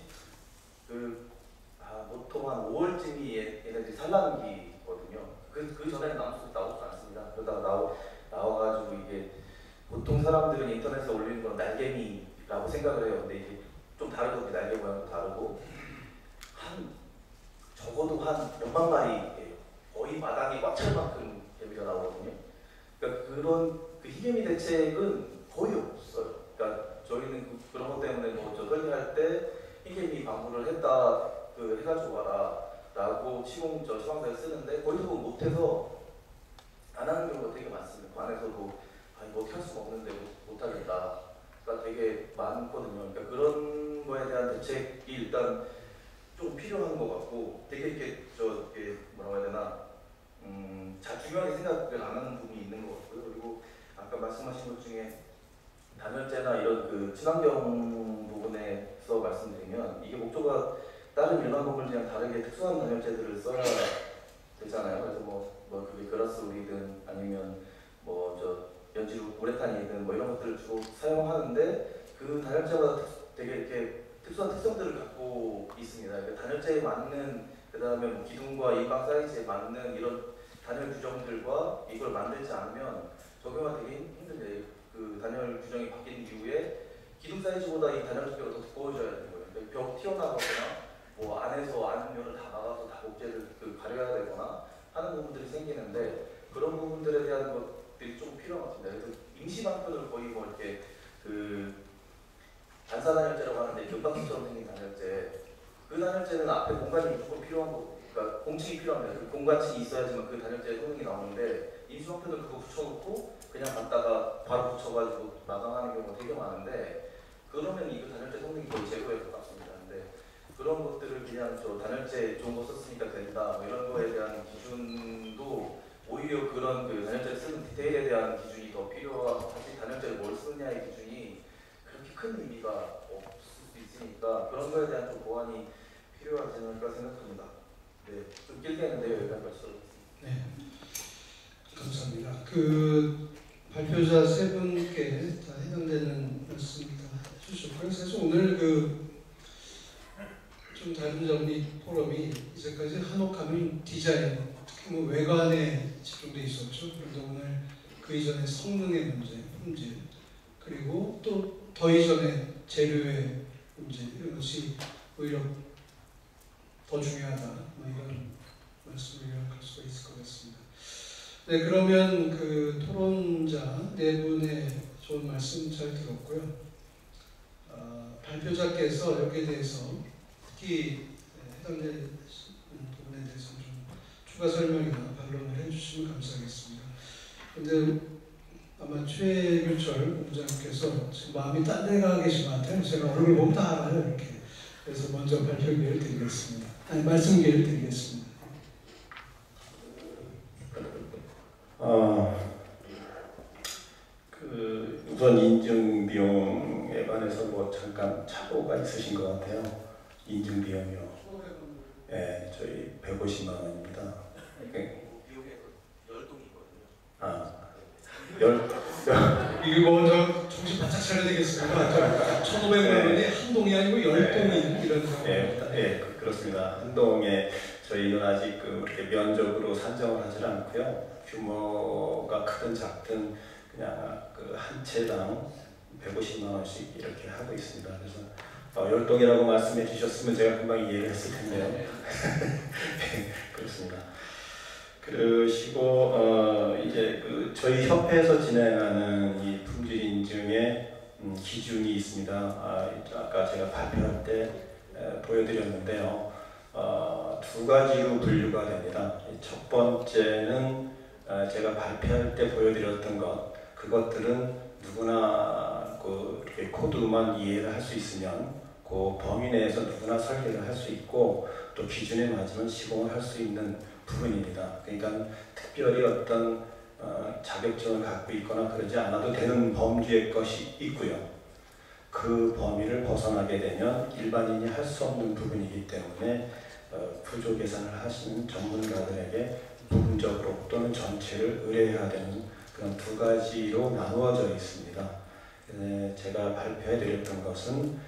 S5: 보통 한 5월쯤이 얘네들이 산란기거든요. 그 전에는 나무숲이 나오지 않습니다. 그러다가 나와가지고 이게 보통 사람들은 인터넷에 올리는 건 날개미라고 생각을 해요. 근데 이게 좀 다르거든요. 날개 모양도 다르고 적어도 한 몇만 마리예요. 거의 마당이 꽉 찰 만큼 개미가 나오거든요. 그러니까 그런 흰개미 대책은 거의 없어요. 그러니까 저희는 그런 것 때문에 저 설계할 때 흰개미 방부를 했다 해가지고 와라라고 시방서에 쓰는데 거의 대부분 못해서 안 하는 경우가 되게 많습니다. 관에서도 이거 어떻게 할 수가 없는데 못하겠다가 되게 많거든요. 그러니까 그런 거에 대한 대책이 일단 좀 필요한 것 같고 되게 이렇게 뭐라고 해야 되나 중요하게 생각을 안 하는 부분이 있는 것 같고요. 그리고 아까 말씀하신 것 중에 단열재나 이런 친환경 부분에서 말씀드리면 이게 목조가 다른 일반 건물이랑 다르게 특수한 단열재들을 써야 되잖아요. 그래서 그게 그라스우리든 아니면 연지로 우레탄이든 이런 것들을 주로 사용하는데 그 단열재마다 되게 이렇게 특수한 특성들을 갖고 있습니다. 그러니까 단열재에 맞는 그다음에 기둥과 입방 사이즈에 맞는 이런 단열 규정들과 이걸 만들지 않으면 적용하기 되게 힘든데 단열 규정이 바뀐 이후에 기둥 사이즈보다 이 단열 두께가 더 두꺼워져야 되는 거예요. 그러니까 벽 튀어나가거나 안에서 안면을 다 막아서 다 목재를 가려야 되거나 하는 부분들이 생기는데 그런 부분들에 대한 것들이 좀 필요한 것 같습니다. 그래서 임시 방편을 거의 이렇게 반사 단열재라고 하는데 금박지처럼 생긴 단열재 그 단열재는 앞에 공간이 무조건 필요한 거 그러니까 공층이 필요합니다. 공간층이 있어야지만 그 단열재의 성능이 나오는데 임시 방편은 그거 붙여놓고 그냥 갖다가 바로 붙여가지고 마감하는 경우가 되게 많은데 그러면 이 단열재 성능이 거의 제로에 가깝습니다. 근데 그런 것들을 그냥 단열재 좋은 거 썼으니까 된다 이런 거에 대한 기준도 오히려 그런 단열재를 쓰는 디테일에 대한 기준이 더 필요하고 사실 단열재를 뭘 쓰느냐의 기준이 그렇게 큰 의미가 없을 수 있으니까 그런 거에 대한 좀 보완이 필요하지 않을까 생각합니다. 네, 좀 길게 했는데요. 여기까지 말씀.
S1: 네, 감사합니다. 그 발표자 세 분께 다 해당되는 말씀 다 해주셨고요. 사실 오늘 그 좀 다른 점, 이 포럼이 이제까지 한옥하면 디자인, 특히 뭐 외관에 집중돼 있었죠. 그런데 오늘 그 이전에 성능의 문제, 품질, 그리고 또 더 이전에 재료의 문제, 이런 것이 오히려 더 중요하다, 뭐 이런 말씀을 요약할 수가 있을 것 같습니다. 네, 그러면 그 토론자 네 분의 좋은 말씀 잘 들었고요. 발표자께서 여기에 대해서 특히 해당되는 부분에 대해서 좀 추가 설명이나 반론을 해주시면 감사하겠습니다. 그런데 아마 최규철 본부장님께서 지금 마음이 딴 데 가 계신 것 같아요. 제가 얼굴 보면 다 알아요, 이렇게. 그래서 먼저 발표 기회를 드리겠습니다. 아니, 말씀 기회를 드리겠습니다.
S6: 우선 인증 비용에 관해서 뭐 잠깐 착오가 있으신 것 같아요. 인증 비용이요. 예, 저희 150만 원입니다.
S1: 이거 먼저 정신 바짝 차려야 되겠습니다. 1,500만 원이 한 동이 아니고 10동이 이런 상황.
S6: 예, 그렇습니다. 한 동에 저희는 아직 그렇게 면적으로 산정을 하지 않고요. 규모가 크든 작든 그냥 그 한 채당 150만 원씩 이렇게 하고 있습니다. 그래서 10동이라고 말씀해 주셨으면 제가 금방 이해를 했을 텐데요. 네, 그렇습니다. 그러시고 이제 그 저희 협회에서 진행하는 이 품질 인증의 기준이 있습니다. 아까 제가 발표할 때 보여드렸는데요. 두 가지로 분류가 됩니다. 첫 번째는 제가 발표할 때 보여드렸던 그것들은 누구나 이렇게 코드만 이해를 할 수 있으면 그 범위 내에서 누구나 설계를 할 수 있고 또 기준에 맞으면 시공을 할 수 있는 부분입니다. 그러니까 특별히 어떤 자격증을 갖고 있거나 그러지 않아도 되는 범주의 것이 있고요. 그 범위를 벗어나게 되면 일반인이 할 수 없는 부분이기 때문에 구조 계산을 하시는 전문가들에게 부분적으로 또는 전체를 의뢰해야 되는 그런 두 가지로 나누어져 있습니다. 제가 발표해 드렸던 것은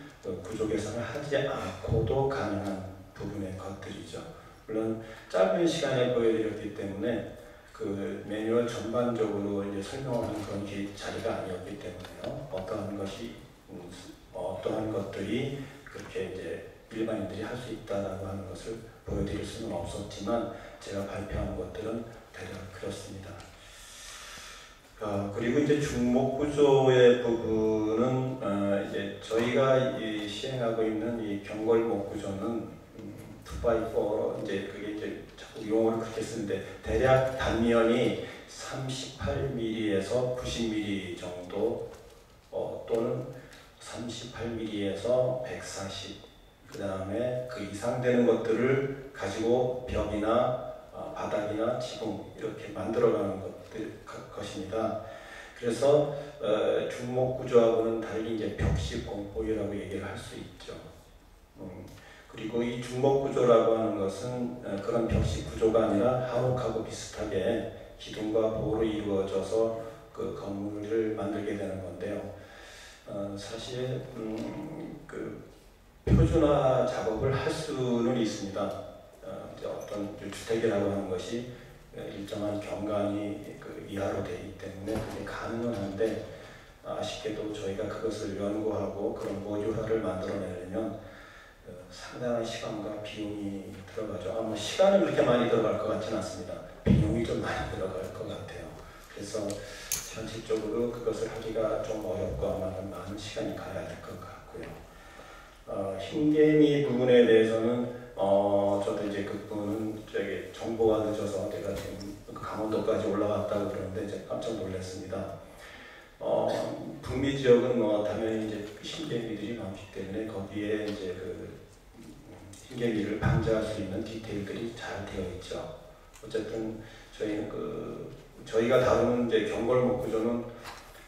S6: 구조 계산을 하지 않고도 가능한 부분의 것들이죠. 물론 짧은 시간에 보여드렸기 때문에 그 매뉴얼 전반적으로 이제 설명하는 그런 자리가 아니었기 때문에요. 어떠한 것들이 그렇게 이제 일반인들이 할 수 있다라고 하는 것을 보여드릴 수는 없었지만 제가 발표한 것들은 대략 그렇습니다. 그리고 이제 중목 구조의 부분은 이제 저희가 시행하고 있는 이 경골목 구조는 2x4 이제 그게 이제 자꾸 용어를 그렇게 쓰는데 대략 단면이 38mm에서 90mm 정도 또는 38mm에서 140 그 다음에 그 이상 되는 것들을 가지고 벽이나 바닥이나 지붕 이렇게 만들어가는 것입니다. 그래서 중목 구조하고는 달리 이제 벽식 공법이라고 얘기를 할 수 있죠. 그리고 이 중목 구조라고 하는 것은 그런 벽식 구조가 아니라 한옥하고 비슷하게 기둥과 보로 이루어져서 그 건물을 만들게 되는 건데요. 사실 그 표준화 작업을 할 수는 있습니다. 어떤 주택이라고 하는 것이 일정한 경관이 이하로 되기 때문에 그게 가능은 한데 아쉽게도 저희가 그것을 연구하고 그런 모듈화를 만들어내려면 상당한 시간과 비용이 들어가죠. 뭐 시간은 그렇게 많이 들어갈 것 같지는 않습니다. 비용이 좀 많이 들어갈 것 같아요. 그래서 현실적으로 그것을 하기가 좀 어렵고 아마 많은 시간이 가야 될 것 같고요. 흰개미 부분에 대해서는 저도 이제 그 부분은 정보가 늦어서 제가 지금 강원도까지 올라갔다고 그러는데 이제 깜짝 놀랐습니다. 북미 지역은 당연히 이제 흰개미들이 많기 때문에 거기에 이제 흰개미를 방지할 수 있는 디테일들이 잘 되어 있죠. 어쨌든 저희가 다루는 이제 경골목 구조는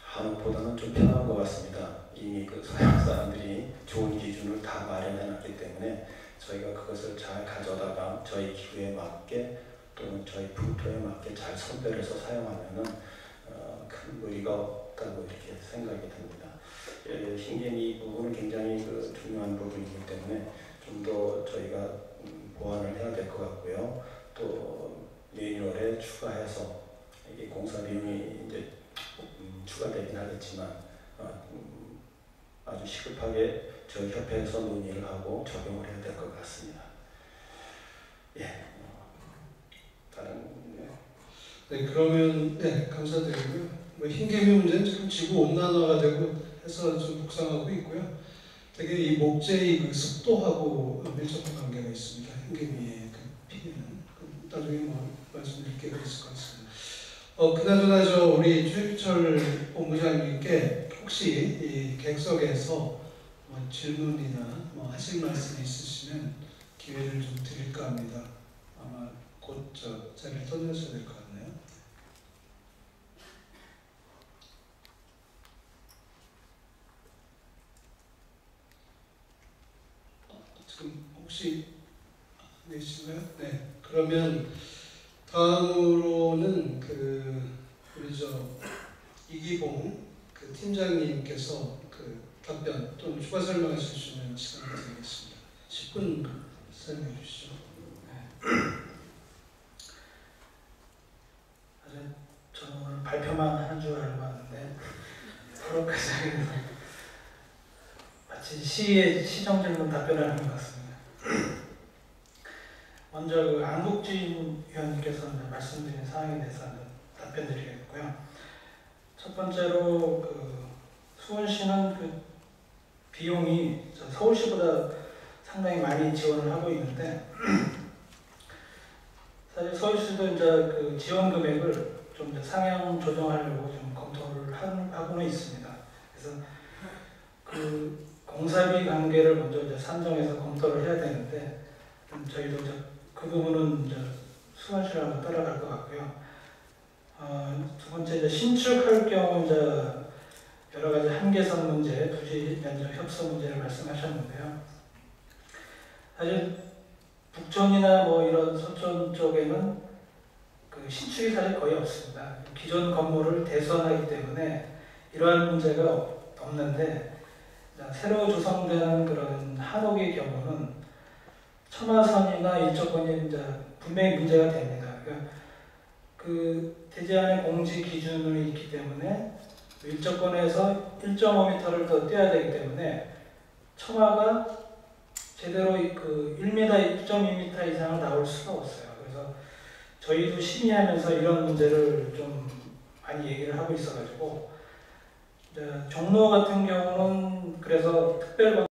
S6: 한옥보다는 좀 편한 것 같습니다. 이미 서양 사람들이 좋은 기준을 다 마련해 놨기 때문에 저희가 그것을 잘 가져다가 저희 기후에 맞게 또는 저희 풍토에 맞게 잘 선별해서 사용하면은 큰 무리가 없다고 이렇게 생각이 듭니다. 흰개미 부분은 굉장히 중요한 부분이기 때문에 좀 더 저희가 보완을 해야 될 것 같고요. 또 매뉴얼에 추가해서 이게 공사 비용이 이제 추가되긴 하겠지만 아주 시급하게 저희 협회에서 논의를 하고 적용을 해야 될 것 같습니다. 예. 다른
S1: 네, 그러면 네, 감사드리고요. 흰개미 문제는 지금 지구 온난화가 되고 해서 좀 북상하고 있고요. 되게 이 목재의 습도하고 밀접한 관계가 있습니다. 흰개미의 피해는 나중에 말씀드릴 게 있을 것 같습니다. 그나저나 우리 최규철 본부장님께 혹시 이 객석에서 질문이나 하실 말씀이 있으시면 기회를 좀 드릴까 합니다. 아마 곧 자리를 떠나셔야 될 것 같네요. 지금 혹시 계신가요? 네. 그러면 다음으로는 우리 이기봉 팀장님께서 답변 또는 추가 설명해 주시면 시간 드리겠습니다. 10분 설명해 주시죠.
S7: 저는 오늘 발표만 하는 줄 알고 왔는데 프로페서에서 마치 시정질문 답변을 하는 것 같습니다. 먼저 안국진 위원님께서 말씀드린 사항에 대해서 답변드리겠고요. 첫 번째로 수원시는 비용이 서울시보다 상당히 많이 지원을 하고 있는데 사실 서울시도 이제 지원 금액을 좀 상향 조정하려고 좀 검토를 하고는 있습니다. 그래서 공사비 관계를 먼저 이제 산정해서 검토를 해야 되는데 저희도 그 부분은 이제 수원시랑 따라갈 것 같고요. 두 번째 이제 신축할 경우 이제 여러 가지 한계선 문제, 부지 면적 협소 문제를 말씀하셨는데요. 사실 북촌이나 이런 서촌 쪽에는 신축이 사실 거의 없습니다. 기존 건물을 대수하기 때문에 이러한 문제가 없는데 새로 조성되는 그런 한옥의 경우는 첨화선이나 일조권이 이제 분명히 문제가 됩니다. 그러니까 대지 안에 공지 기준이 있기 때문에 일조권에서 1.5m를 더 떼야 되기 때문에 첨화가 제대로 1m, 1.2m 이상을 나올 수가 없어요. 그래서 저희도 심의하면서 이런 문제를 좀 많이 얘기를 하고 있어가지고 종로 같은 경우는 그래서 특별